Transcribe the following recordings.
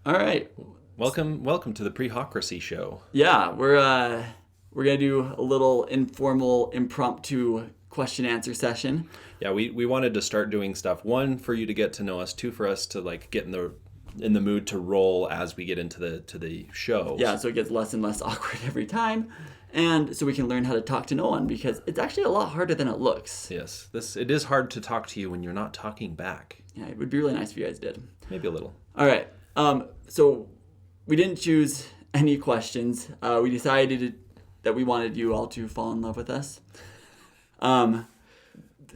All right. Welcome to the Prehocracy Show. Yeah, we're gonna do a little informal, impromptu question answer session. Yeah, we wanted to start doing stuff. One, for you to get to know us. Two, for us to get in the mood to roll as we get into the show. Yeah, so it gets less and less awkward every time, and so we can learn how to talk to no one because it's actually a lot harder than it looks. Yes, it is hard to talk to you when you're not talking back. Yeah, it would be really nice if you guys did. Maybe a little. All right. So we didn't choose any questions. We decided that we wanted you all to fall in love with us. So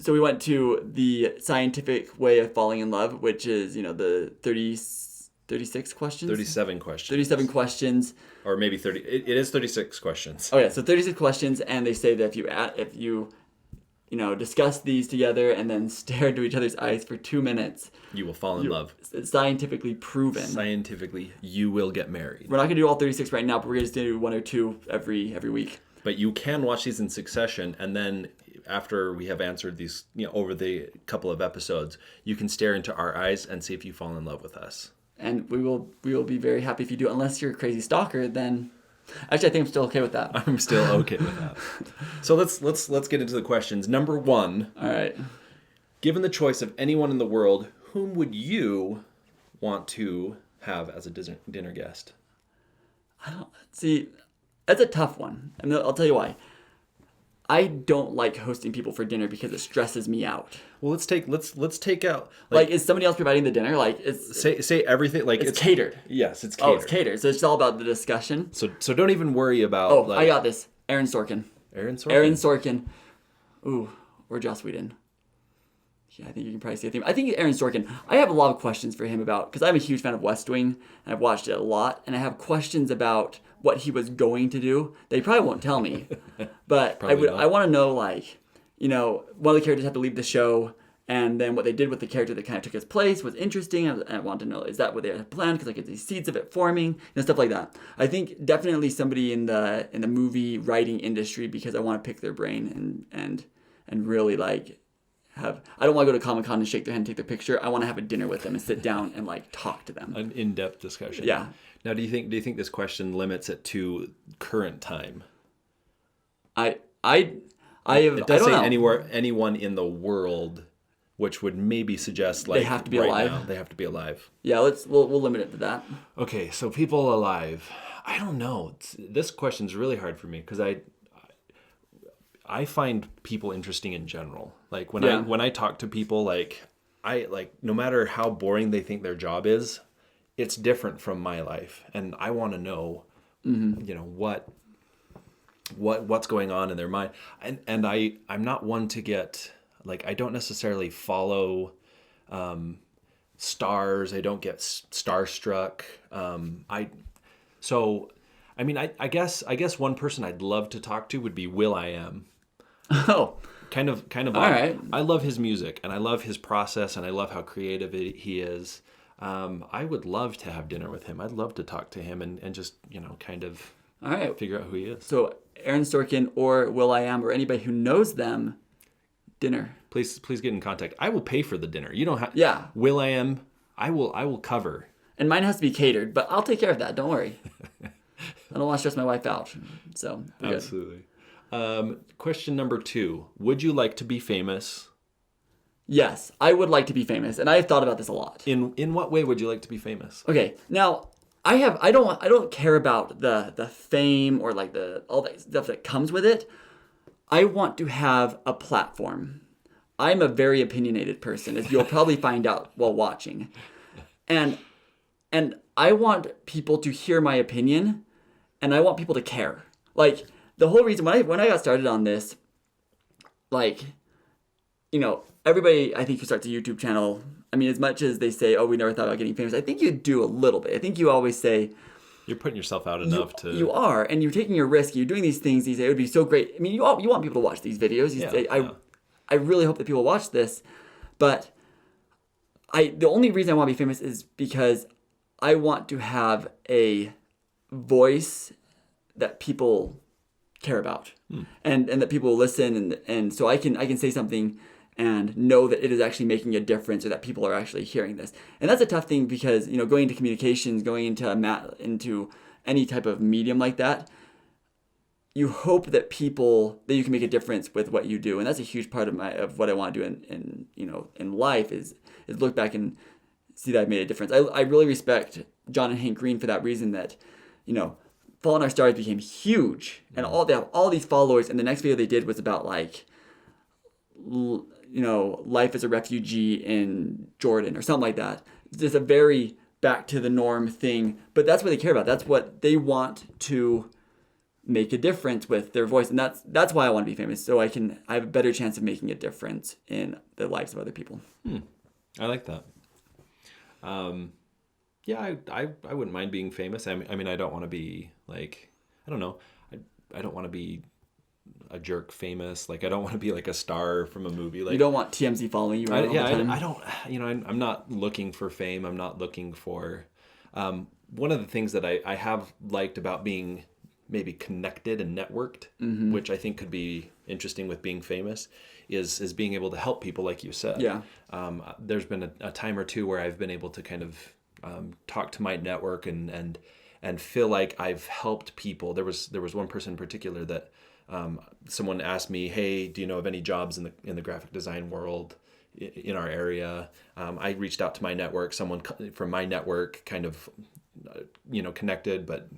we went to the scientific way of falling in love, which is, the 36 questions? 37 questions. 37 questions. Or maybe 30. It is 36 questions. Oh, yeah. So 36 questions, and they say that if you discuss these together and then stare into each other's eyes for 2 minutes, you will fall in love. It's scientifically proven. Scientifically, you will get married. We're not going to do all 36 right now, but we're going to do one or two every week. But you can watch these in succession, and then after we have answered these, over the couple of episodes, you can stare into our eyes and see if you fall in love with us. And we will be very happy if you do, unless you're a crazy stalker. Then, actually, I think I'm still okay with that. I'm still okay with that. So let's get into the questions. Number 1. All right. Given the choice of anyone in the world, whom would you want to have as a dinner guest? See, that's a tough one. And I'll tell you why. I don't like hosting people for dinner because it stresses me out. Well, let's take out is somebody else providing the dinner? Say everything it's catered. Yes, it's catered. Oh, it's catered. So it's all about the discussion. So don't even worry about. I got this. Aaron Sorkin. Aaron Sorkin. Ooh, or Joss Whedon. Yeah, I think you can probably see a theme. I think Aaron Sorkin. I have a lot of questions for him because I'm a huge fan of West Wing and I've watched it a lot, and I have questions about what he was going to do. They probably won't tell me, but I want to know, one of the characters had to leave the show, and then what they did with the character that kind of took his place was interesting. And I want to know, is that what they had planned? Because I get these seeds of it forming and stuff like that. I think definitely somebody in the movie writing industry, because I want to pick their brain and really I don't want to go to Comic-Con and shake their hand and take their picture. I want to have a dinner with them and sit down and talk to them. An in-depth discussion. Yeah. Now, do you think this question limits it to current time? It does say know. anyone in the world, which would maybe suggest they have to be right alive. now, they have to be alive. Yeah, we'll limit it to that. Okay, so people alive. I don't know. This question's really hard for me because I find people interesting in general. When I talk to people, no matter how boring they think their job is, it's different from my life, and I want to know, what's going on in their mind. And I'm not one to get I don't necessarily follow stars. I don't get starstruck. I guess one person I'd love to talk to would be will.i.am. Oh, kind of. All right. I love his music and I love his process and I love how creative he is. I would love to have dinner with him. I'd love to talk to him and just all right, figure out who he is. So Aaron Sorkin or will.i.am or anybody who knows them, dinner. Please get in contact. I will pay for the dinner. You don't have. Yeah. will.i.am. I will cover. And mine has to be catered, but I'll take care of that. Don't worry. I don't want to stress my wife out. So absolutely. Question number 2. Would you like to be famous? Yes, I would like to be famous, and I've thought about this a lot. In what way would you like to be famous? Okay, now I don't care about the fame or all that stuff that comes with it. I want to have a platform. I'm a very opinionated person, as you'll probably find out while watching, and I want people to hear my opinion, and I want people to care. The whole reason when I got started on this, everybody I think who starts a YouTube channel, as much as they say, oh, we never thought about getting famous, I think you do a little bit. I think you always say you're putting yourself out enough to. You are, and you're taking a risk. You're doing these things. You say it would be so great. You want people to watch these videos. You say, I really hope that people watch this, but the only reason I want to be famous is because I want to have a voice that people care about, and that people listen, and so I can say something and know that it is actually making a difference or that people are actually hearing this. And that's a tough thing because, going into communications, going into any type of medium like that, you hope that you can make a difference with what you do. And that's a huge part of what I want to do in life is look back and see that I've made a difference. I really respect John and Hank Green for that reason that, Fault in Our Stars became huge and they have all these followers. And the next video they did was about life as a refugee in Jordan or something like that. It's just a very back to the norm thing, but that's what they care about. That's what they want to make a difference with their voice. And that's why I want to be famous. So I have a better chance of making a difference in the lives of other people. I like that. Yeah, I wouldn't mind being famous. I mean, I don't want to be like, I don't know. I don't want to be a jerk famous. Like, I don't want to be like a star from a movie. Like, you don't want TMZ following you around all the time. I don't, I'm not looking for fame. I'm not looking for, one of the things that I have liked about being maybe connected and networked, which I think could be interesting with being famous, is being able to help people, like you said. Yeah. There's been a time or two where I've been able to kind of talk to my network and feel like I've helped people. There was one person in particular that someone asked me, "Hey, do you know of any jobs in the graphic design world in our area?" I reached out to my network. Someone from my network kind of connected, but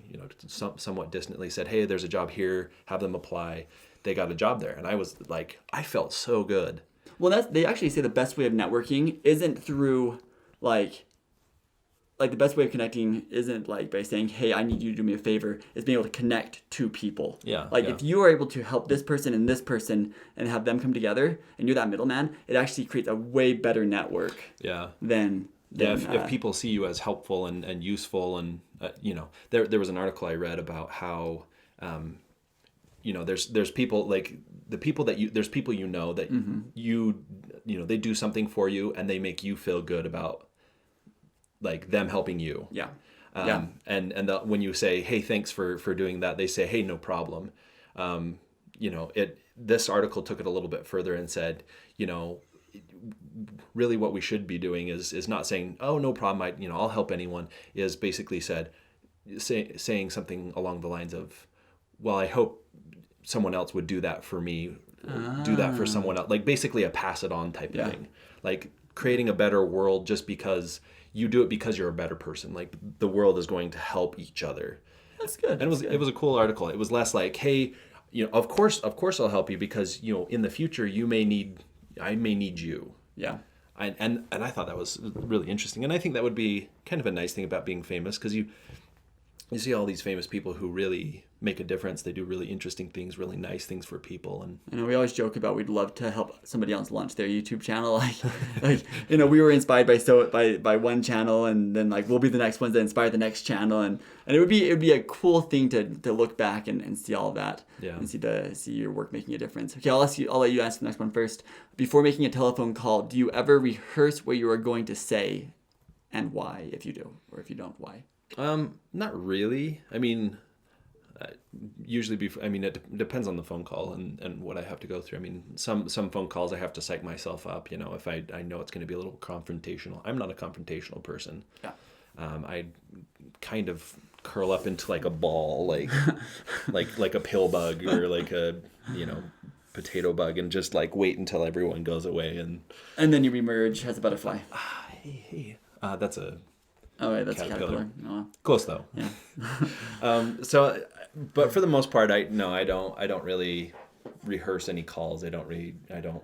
somewhat distantly said, "Hey, there's a job here. Have them apply." They got a job there, and I was like, I felt so good. Well, they actually say the best way of networking isn't through like the best way of connecting isn't like by saying, "Hey, I need you to do me a favor." It's being able to connect to people. Yeah. If you are able to help this person and have them come together, and you're that middleman, it actually creates a way better network. Yeah. Than if people see you as helpful and useful, and there was an article I read about how there's people like the people that there's people that they do something for you and they make you feel good about like them helping you. Yeah. And when you say, "Hey, thanks for doing that," they say, "Hey, no problem." This article took it a little bit further and said, really what we should be doing is not saying, "Oh, no problem, I'll help anyone," is basically saying something along the lines of, "Well, I hope someone else would do that for me, do that for someone else." Like basically a pass it on type of thing. Like creating a better world just because you do it because you're a better person. Like the world is going to help each other. That's good. And it was a cool article. It was less like, "Hey, of course I'll help you because, in the future I may need you." Yeah. And I thought that was really interesting. And I think that would be kind of a nice thing about being famous, because you see all these famous people who really make a difference. They do really interesting things, really nice things for people. And we always joke about we'd love to help somebody else launch their YouTube channel. We were inspired by one channel, and then we'll be the next ones that inspire the next channel, and it would be a cool thing to look back and see all of that. Yeah. And see your work making a difference. Okay, I'll let you answer the next one first. Before making a telephone call, do you ever rehearse what you are going to say, and why? If you do, or if you don't, why? Not really. I mean, usually it depends on the phone call and what I have to go through. I mean, some phone calls I have to psych myself up, if I know it's going to be a little confrontational. I'm not a confrontational person. Yeah. I kind of curl up into like a ball, like a pill bug or like a, potato bug, and just like wait until everyone goes away, and then you reemerge as a butterfly. Hey. That's a Oh, right, that's caterpillar. Oh. Close though. Yeah. But for the most part, I don't really rehearse any calls. I don't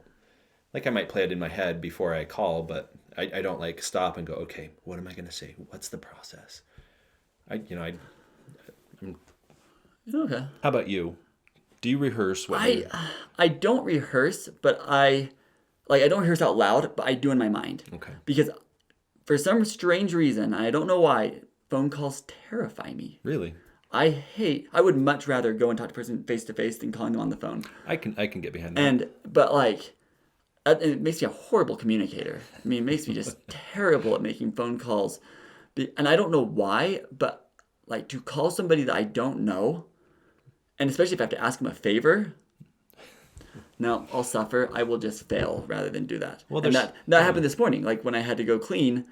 like, I might play it in my head before I call, but I don't like stop and go, "Okay, what am I going to say? What's the process?" Okay. How about you? Do you rehearse what I don't rehearse, but I don't rehearse out loud, but I do in my mind. Okay. Because for some strange reason, I don't know why, phone calls terrify me. Really? I would much rather go and talk to a person face to face than calling them on the phone. I can get behind that. But it makes me a horrible communicator. I mean, it makes me just terrible at making phone calls. And I don't know why, but to call somebody that I don't know, and especially if I have to ask them a favor, no, I'll suffer. I will just fail rather than do that. Well, and that happened this morning, like when I had to go clean.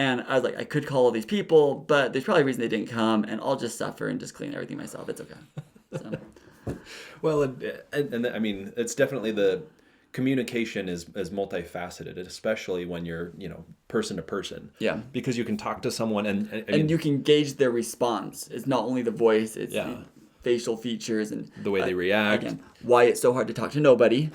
And I was like, I could call all these people, but there's probably a reason they didn't come, and I'll just suffer and just clean everything myself. It's okay. So. Well, and I mean, it's definitely the communication is multifaceted, especially when you're, person to person. Yeah. Because you can talk to someone and you can gauge their response. It's not only the voice, it's the facial features and the way they react. Again, why it's so hard to talk to nobody.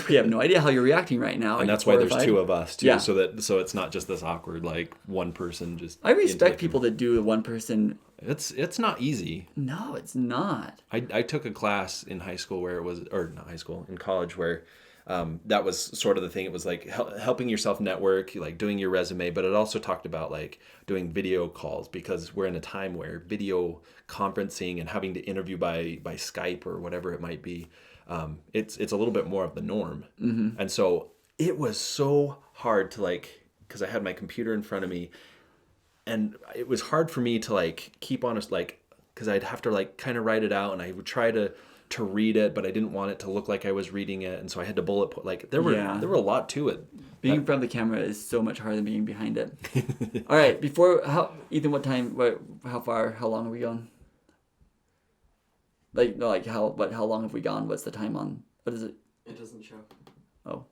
We have no idea how you're reacting right now. And that's why there's two of us too. Yeah. So it's not just this awkward like one person just. I respect people that do the one person. It's not easy. No, it's not. I took a class in high school in college where that was sort of the thing. It was like helping yourself network, like doing your resume, but it also talked about like doing video calls because we're in a time where video conferencing and having to interview by Skype or whatever it might be, it's a little bit more of the norm. Mm-hmm. And so it was so hard to like, because I had my computer in front of me, and it was hard for me to like keep on like, because I'd have to like kind of write it out, and I would try to read it, but I didn't want it to look like I was reading it, and so I had to bullet point. Like there were a lot to it. Being in front of the camera is so much harder than being behind it. All right, Ethan, how long are we going? How long have we gone? What's the time on? What is it? It doesn't show. Oh,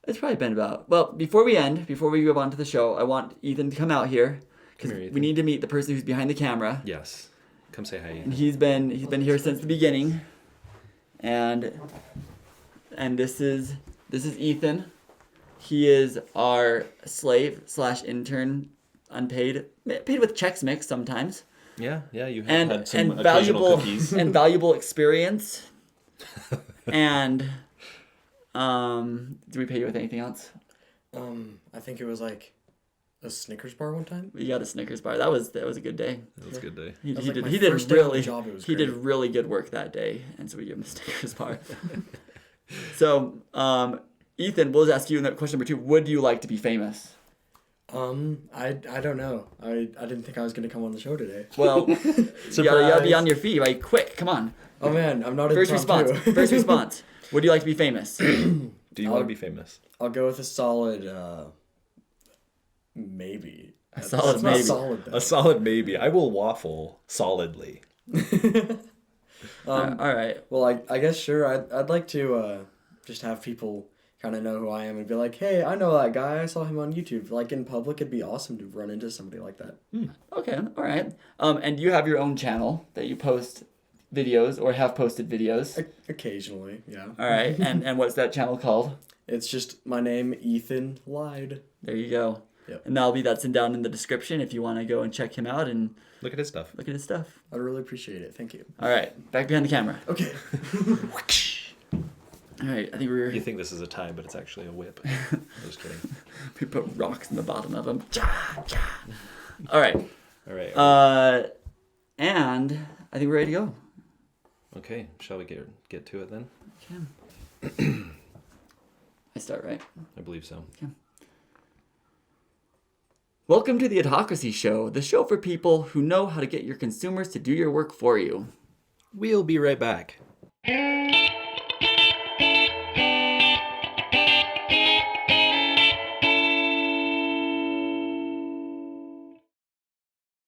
it's probably been about. Well, before we move on to the show, I want Ethan to come out here because we need to meet the person who's behind the camera. Yes, come say hi. Ethan. And he's been here since the beginning, and this is Ethan. He is our slave / intern, unpaid, paid with Chex Mix sometimes. Yeah, you have had some and occasional cookies. And valuable experience. And do we pay you with anything else? I think it was like a Snickers bar one time. We got a Snickers bar. That was a good day. That was a good day. He did really good work that day, and so we gave him a Snickers bar. So, Ethan, we'll just ask you question number 2. Would you like to be famous? I don't know. I didn't think I was gonna come on the show today. Well, you gotta be on your feet, right? Quick, come on. Oh man, I'm not First response. Would you like to be famous? Do you want to be famous? I'll go with a solid maybe. A solid maybe. A solid maybe. I will waffle solidly. All right. Well, I guess sure. I'd like to just have people kind of know who I am and be like, hey, I know that guy. I saw him on YouTube. Like in public, it'd be awesome to run into somebody like that. Okay. All right. And you have your own channel that you post videos or have posted videos. Occasionally, yeah. All right. And what's that channel called? It's just my name, Ethan Lied. There you go. Yep. And that's down in the description if you want to go and check him out and look at his stuff. I'd really appreciate it. Thank you. All right. Back behind the camera. Okay. All right. You think this is a tie, but it's actually a whip. I'm just kidding. We put rocks in the bottom of them. All right. All right. And I think we're ready to go. Okay. Shall we get to it then? Okay. I start, right? I believe so. Okay. Welcome to the Adhocracy Show, the show for people who know how to get your consumers to do your work for you. We'll be right back.